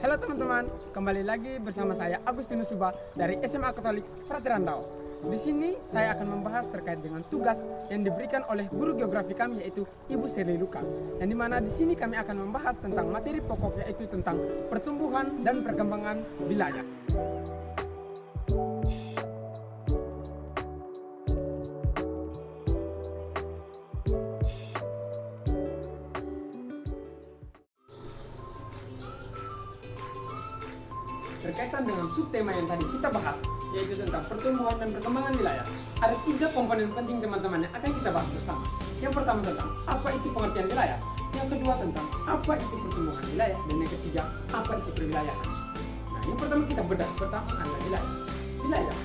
Halo teman-teman, kembali lagi bersama saya Agustinus Suba dari SMA Katolik Frater Randau. Di sini saya akan membahas terkait dengan tugas yang diberikan oleh guru geografi kami, yaitu Ibu Sherly Luka. Yang dimana di sini kami akan membahas tentang materi pokok, yaitu tentang pertumbuhan dan perkembangan wilayah. Berkaitan dengan subtema yang tadi kita bahas, yaitu tentang pertumbuhan dan perkembangan wilayah, ada 3 komponen penting teman-teman yang akan kita bahas bersama. Yang pertama tentang apa itu pengertian wilayah, yang kedua tentang apa itu pertumbuhan wilayah, dan yang ketiga apa itu perwilayahan. Nah, yang pertama kita bedah pertama adalah wilayah. Wilayah,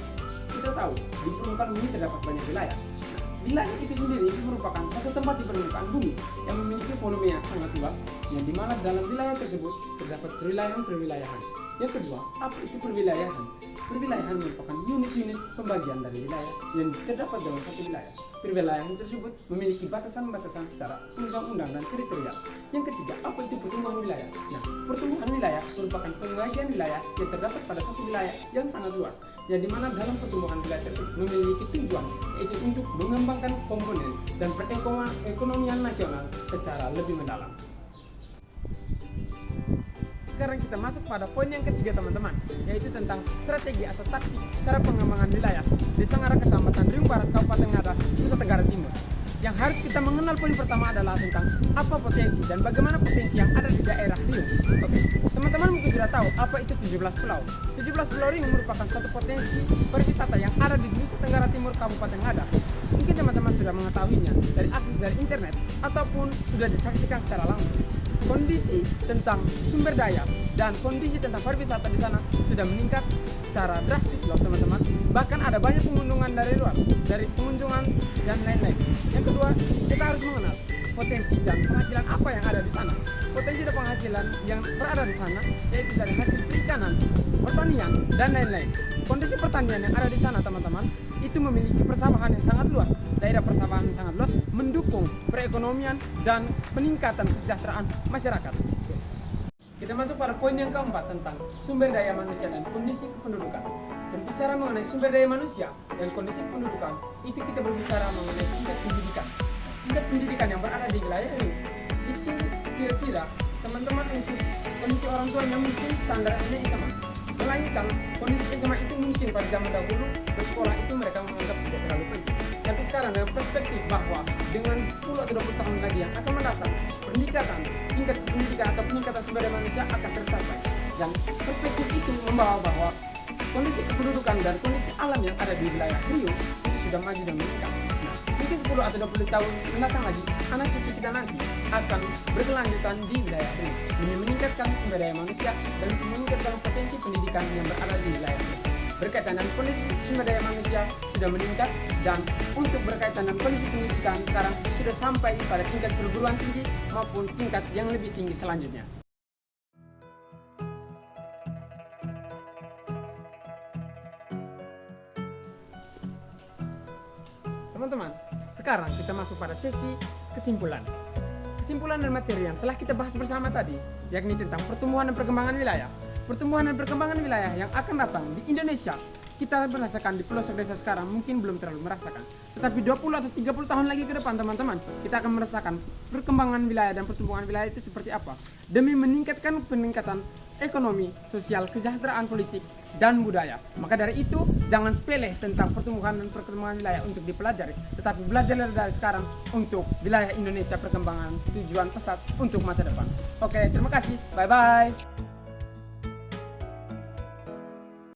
kita tahu di permukaan bumi terdapat banyak wilayah. Nah, wilayah itu sendiri merupakan satu tempat di permukaan bumi yang memiliki volume yang sangat luas, yang dimana dalam wilayah tersebut terdapat perwilayahan-perwilayahan. Yang kedua, apa itu perwilayahan? Perwilayahan merupakan unit-unit pembagian dari wilayah yang terdapat dalam satu wilayah. Perwilayahan tersebut memiliki batasan-batasan secara undang-undang dan teritorial. Yang ketiga, apa itu pertumbuhan wilayah? Nah, pertumbuhan wilayah merupakan pembagian wilayah yang terdapat pada satu wilayah yang sangat luas, yang dimana dalam pertumbuhan wilayah tersebut memiliki tujuan, yaitu untuk mengembangkan komponen dan perekonomian nasional secara lebih mendalam. Sekarang kita masuk pada poin yang ketiga teman-teman, yaitu tentang strategi atau taktik cara pengembangan wilayah di Sangara Kecamatan Riung Barat, Kabupaten Ngada, Nusa Tenggara Timur. Yang harus kita mengenal poin pertama adalah tentang apa potensi dan bagaimana potensi yang ada di daerah Riung. Oke, teman-teman mungkin sudah tahu apa itu 17 pulau. 17 pulau Riung merupakan satu potensi pariwisata yang ada di Nusa Tenggara Timur, Kabupaten Ngada. Mungkin teman-teman sudah mengetahuinya dari akses dari internet ataupun sudah disaksikan secara langsung. Kondisi tentang sumber daya dan kondisi tentang pariwisata di sana sudah meningkat secara drastis loh teman-teman. Bahkan ada banyak pengunjungan dari luar, dari pengunjungan dan lain-lain. Yang kedua, kita harus mengenal potensi dan penghasilan apa yang ada di sana. Potensi dan penghasilan yang berada di sana yaitu dari hasil perikanan, pertanian, dan lain-lain. Kondisi pertanian yang ada di sana teman-teman itu memiliki persawahan yang sangat luas. Daerah persawahan yang sangat luas mendukung perekonomian dan peningkatan kesejahteraan masyarakat. Kita masuk pada poin yang keempat tentang sumber daya manusia dan kondisi kependudukan. Berbicara mengenai sumber daya manusia dan kondisi kependudukan, itu kita berbicara mengenai tingkat pendidikan. Tingkat pendidikan yang berada di wilayah ini, itu kira-kira teman-teman untuk kondisi orang tuanya mungkin standarnya SMA. Melainkan kondisi SMA itu mungkin pada zaman dahulu bersekolah itu mereka menganggap tidak terlalu penting. Tapi sekarang dengan perspektif bahwa dengan 10 atau 20 tahun lagi yang akan mendatang, peningkatan tingkat pendidikan atau peningkatan sumber daya manusia akan tercapai. Dan perspektif itu membawa bahwa kondisi kependudukan dan kondisi alam yang ada di wilayah Riau itu sudah maju dan meningkat. Nah, mungkin 10 atau 20 tahun mendatang lagi, anak cucu kita nanti akan berkelanjutan di wilayah Riau demi meningkatkan sumber daya manusia dan meningkatkan potensi pendidikan yang berada di wilayah Riau. Berkaitan dengan kondisi sumber daya manusia sudah meningkat, dan untuk berkaitan dengan kondisi pendidikan sekarang sudah sampai pada tingkat perguruan tinggi maupun tingkat yang lebih tinggi selanjutnya. Teman-teman, sekarang kita masuk pada sesi kesimpulan. Kesimpulan dan materi yang telah kita bahas bersama tadi, yakni tentang pertumbuhan dan perkembangan wilayah. Pertumbuhan dan perkembangan wilayah yang akan datang di Indonesia, kita merasakan di pelosok desa sekarang mungkin belum terlalu merasakan. Tetapi 20 atau 30 tahun lagi ke depan teman-teman, kita akan merasakan perkembangan wilayah dan pertumbuhan wilayah itu seperti apa. Demi meningkatkan peningkatan ekonomi, sosial, kesejahteraan politik, dan budaya. Maka dari itu, jangan sepele tentang pertumbuhan dan perkembangan wilayah untuk dipelajari. Tetapi belajar dari sekarang untuk wilayah Indonesia perkembangan tujuan pesat untuk masa depan. Oke, terima kasih. Bye-bye.